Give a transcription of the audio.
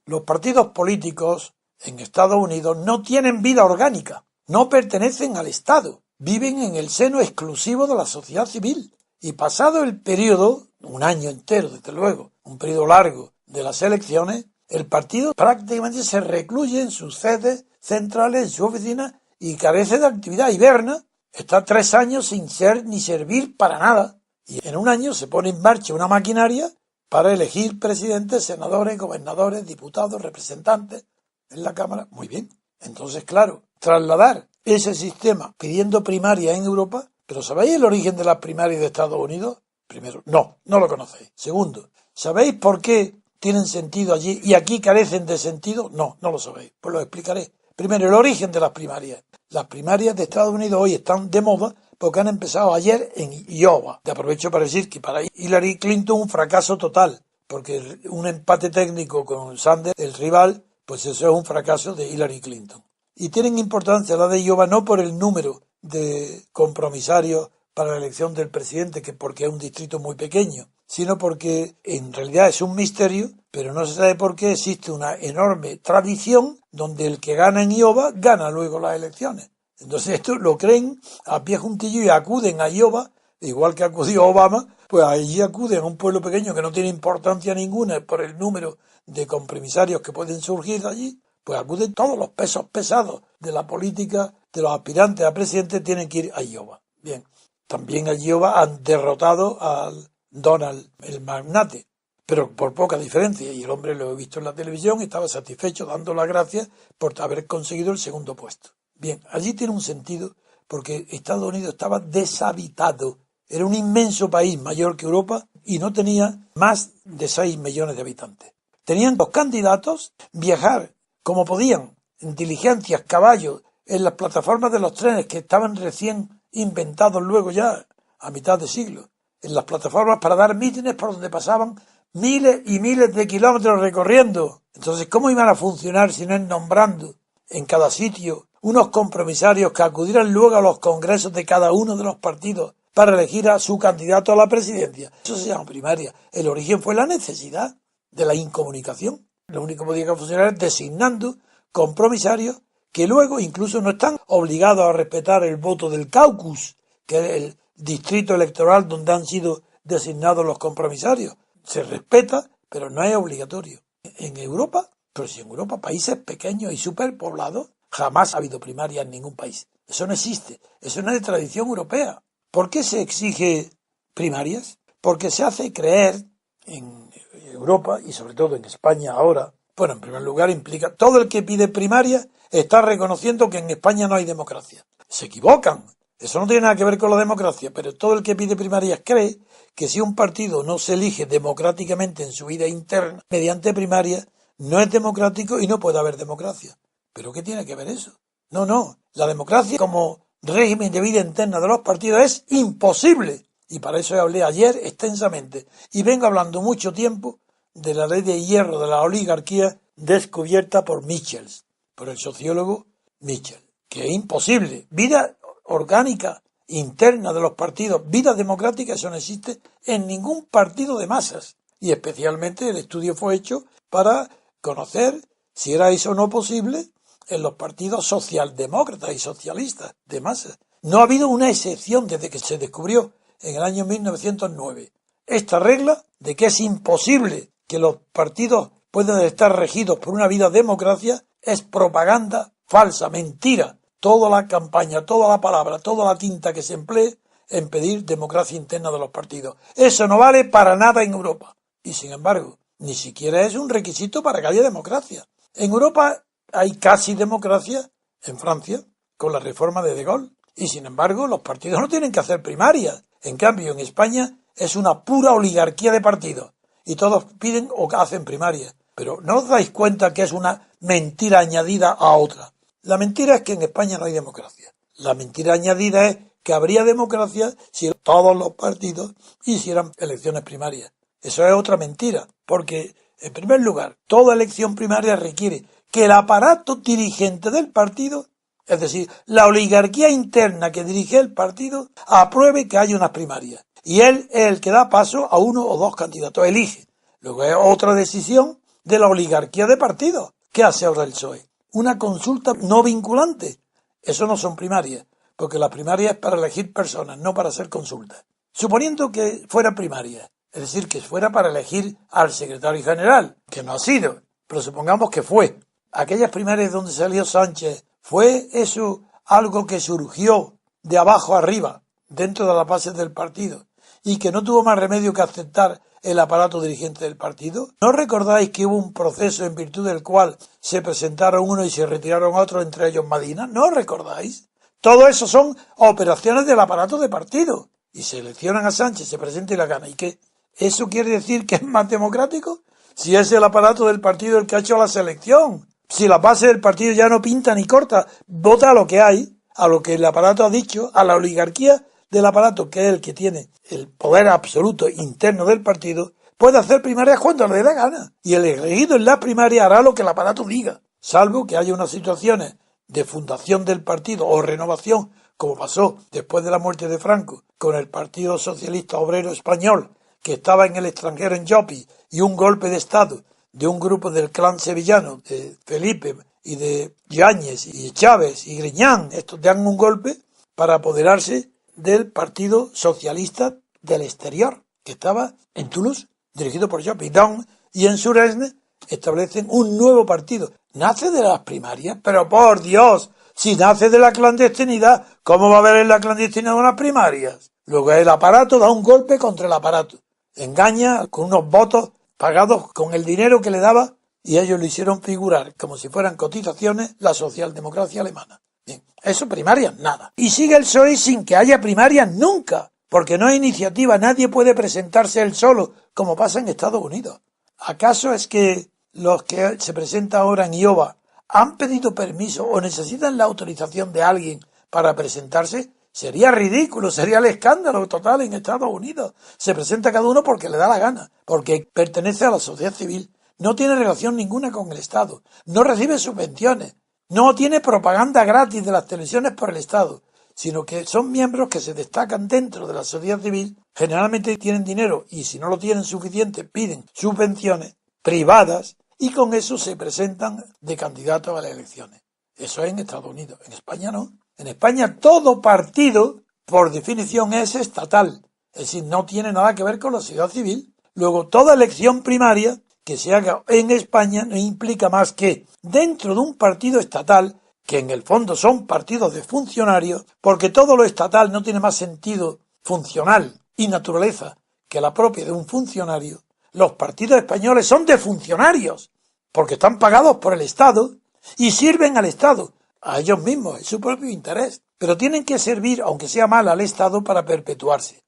Los partidos políticos en Estados Unidos no tienen vida orgánica, no pertenecen al Estado, viven en el seno exclusivo de la sociedad civil. Y pasado el periodo, un año entero desde luego, un periodo largo de las elecciones, el partido prácticamente se recluye en sus sedes centrales, en su oficina, y carece de actividad, hiberna, está 3 años sin ser ni servir para nada. Y en un año se pone en marcha una maquinaria para elegir presidentes, senadores, gobernadores, diputados, representantes en la Cámara. Muy bien. Entonces, claro, trasladar ese sistema pidiendo primaria en Europa. ¿Pero sabéis el origen de las primarias de Estados Unidos? Primero, no lo conocéis. Segundo, ¿sabéis por qué tienen sentido allí y aquí carecen de sentido? No lo sabéis. Pues lo explicaré. Primero, el origen de las primarias. Las primarias de Estados Unidos hoy están de moda porque han empezado ayer en Iowa. Te aprovecho para decir que para Hillary Clinton un fracaso total, porque un empate técnico con Sanders, el rival, pues eso es un fracaso de Hillary Clinton. Y tienen importancia la de Iowa no por el número de compromisarios para la elección del presidente, que porque es un distrito muy pequeño, sino porque en realidad es un misterio, pero no se sabe por qué existe una enorme tradición donde el que gana en Iowa gana luego las elecciones. Entonces esto lo creen a pie juntillo y acuden a Iowa, igual que acudió Obama, pues allí acuden a un pueblo pequeño que no tiene importancia ninguna por el número de compromisarios que pueden surgir allí, pues acuden todos los pesos pesados de la política, de los aspirantes a presidente, tienen que ir a Iowa. Bien, también a Iowa han derrotado al Donald, el magnate, pero por poca diferencia, y el hombre lo he visto en la televisión, estaba satisfecho dando las gracias por haber conseguido el segundo puesto. Bien, allí tiene un sentido porque Estados Unidos estaba deshabitado, era un inmenso país mayor que Europa y no tenía más de 6 millones de habitantes. Tenían 2 candidatos, viajar como podían, en diligencias, caballos, en las plataformas de los trenes que estaban recién inventados luego ya, a mitad de siglo, en las plataformas para dar mítines por donde pasaban miles y miles de kilómetros recorriendo. Entonces, ¿cómo iban a funcionar si no es nombrando en cada sitio unos compromisarios que acudieran luego a los congresos de cada uno de los partidos para elegir a su candidato a la presidencia? Eso se llama primaria. El origen fue la necesidad de la incomunicación. Lo único que podía funcionar es designando compromisarios que luego incluso no están obligados a respetar el voto del caucus, que es el distrito electoral donde han sido designados los compromisarios. Se respeta, pero no es obligatorio. En Europa, pero si en Europa, países pequeños y superpoblados, jamás ha habido primaria en ningún país. Eso no existe. Eso no es de tradición europea. ¿Por qué se exige primarias? Porque se hace creer en Europa y sobre todo en España ahora. Bueno, en primer lugar implica, todo el que pide primaria está reconociendo que en España no hay democracia. Se equivocan. Eso no tiene nada que ver con la democracia, pero todo el que pide primarias cree que si un partido no se elige democráticamente en su vida interna mediante primarias, no es democrático y no puede haber democracia. ¿Pero qué tiene que ver eso? No. La democracia como régimen de vida interna de los partidos es imposible. Y para eso hablé ayer extensamente. Y vengo hablando mucho tiempo de la ley de hierro de la oligarquía descubierta por Mitchell, por el sociólogo Mitchell, que es imposible. Vida orgánica interna de los partidos, vida democrática, eso no existe en ningún partido de masas. Y especialmente el estudio fue hecho para conocer si era eso o no posible en los partidos socialdemócratas y socialistas de masas. No ha habido una excepción desde que se descubrió en el año 1909 esta regla de que es imposible que los partidos puedan estar regidos por una vida democracia. Es propaganda falsa, mentira. Toda la campaña, toda la palabra, toda la tinta que se emplee en pedir democracia interna de los partidos. Eso no vale para nada en Europa. Y sin embargo, ni siquiera es un requisito para que haya democracia. En Europa hay casi democracia, en Francia, con la reforma de Gaulle. Y sin embargo, los partidos no tienen que hacer primarias. En cambio, en España es una pura oligarquía de partidos. Y todos piden o hacen primarias. Pero ¿no os dais cuenta que es una mentira añadida a otra? La mentira es que en España no hay democracia. La mentira añadida es que habría democracia si todos los partidos hicieran elecciones primarias. Eso es otra mentira, porque, en primer lugar, toda elección primaria requiere que el aparato dirigente del partido, es decir, la oligarquía interna que dirige el partido, apruebe que haya unas primarias. Y él es el que da paso a uno o dos candidatos, elige. Luego es otra decisión de la oligarquía de partidos. ¿Qué hace ahora el PSOE? Una consulta no vinculante. Eso no son primarias, porque la primaria es para elegir personas, no para hacer consultas. Suponiendo que fuera primaria, es decir, que fuera para elegir al secretario general, que no ha sido, pero supongamos que fue. Aquellas primarias donde salió Sánchez, ¿fue eso algo que surgió de abajo arriba, dentro de las bases del partido, y que no tuvo más remedio que aceptar el aparato dirigente del partido? ¿No recordáis que hubo un proceso en virtud del cual se presentaron uno y se retiraron otros, entre ellos Madina? ¿No recordáis? Todo eso son operaciones del aparato de partido. Y seleccionan a Sánchez, se presenta y la gana. ¿Y qué? ¿Eso quiere decir que es más democrático? Si es el aparato del partido el que ha hecho la selección. Si la base del partido ya no pinta ni corta, vota a lo que hay, a lo que el aparato ha dicho, a la oligarquía del aparato, que es el que tiene el poder absoluto interno del partido, puede hacer primarias cuando le dé gana. Y el elegido en las primarias hará lo que el aparato diga, salvo que haya unas situaciones de fundación del partido o renovación, como pasó después de la muerte de Franco, con el Partido Socialista Obrero Español, que estaba en el extranjero en Llopis, y un golpe de Estado de un grupo del clan sevillano, de Felipe y de Yáñez y Chávez y Griñán. Estos dan un golpe para apoderarse del Partido Socialista del Exterior, que estaba en Toulouse, dirigido por Llopis. Y en Suresnes establecen un nuevo partido. ¿Nace de las primarias? Pero por Dios, si nace de la clandestinidad, ¿cómo va a haber en la clandestinidad unas primarias? Luego el aparato da un golpe contra el aparato. Engaña con unos votos pagados con el dinero que le daba, y ellos lo hicieron figurar como si fueran cotizaciones la socialdemocracia alemana. Bien, eso primarias, nada. Y sigue el PSOE sin que haya primarias nunca, porque no hay iniciativa, nadie puede presentarse él solo, como pasa en Estados Unidos. ¿Acaso es que los que se presentan ahora en Iowa han pedido permiso o necesitan la autorización de alguien para presentarse? Sería ridículo, sería el escándalo total en Estados Unidos. Se presenta cada uno porque le da la gana, porque pertenece a la sociedad civil, no tiene relación ninguna con el Estado, no recibe subvenciones, no tiene propaganda gratis de las televisiones por el Estado, sino que son miembros que se destacan dentro de la sociedad civil, generalmente tienen dinero y si no lo tienen suficiente piden subvenciones privadas y con eso se presentan de candidatos a las elecciones. Eso es en Estados Unidos, en España no. En España todo partido, por definición, es estatal, es decir, no tiene nada que ver con la sociedad civil. Luego, toda elección primaria que se haga en España no implica más que dentro de un partido estatal, que en el fondo son partidos de funcionarios, porque todo lo estatal no tiene más sentido funcional y naturaleza que la propia de un funcionario. Los partidos españoles son de funcionarios, porque están pagados por el Estado y sirven al Estado. A ellos mismos, es su propio interés, pero tienen que servir, aunque sea mal, al Estado para perpetuarse.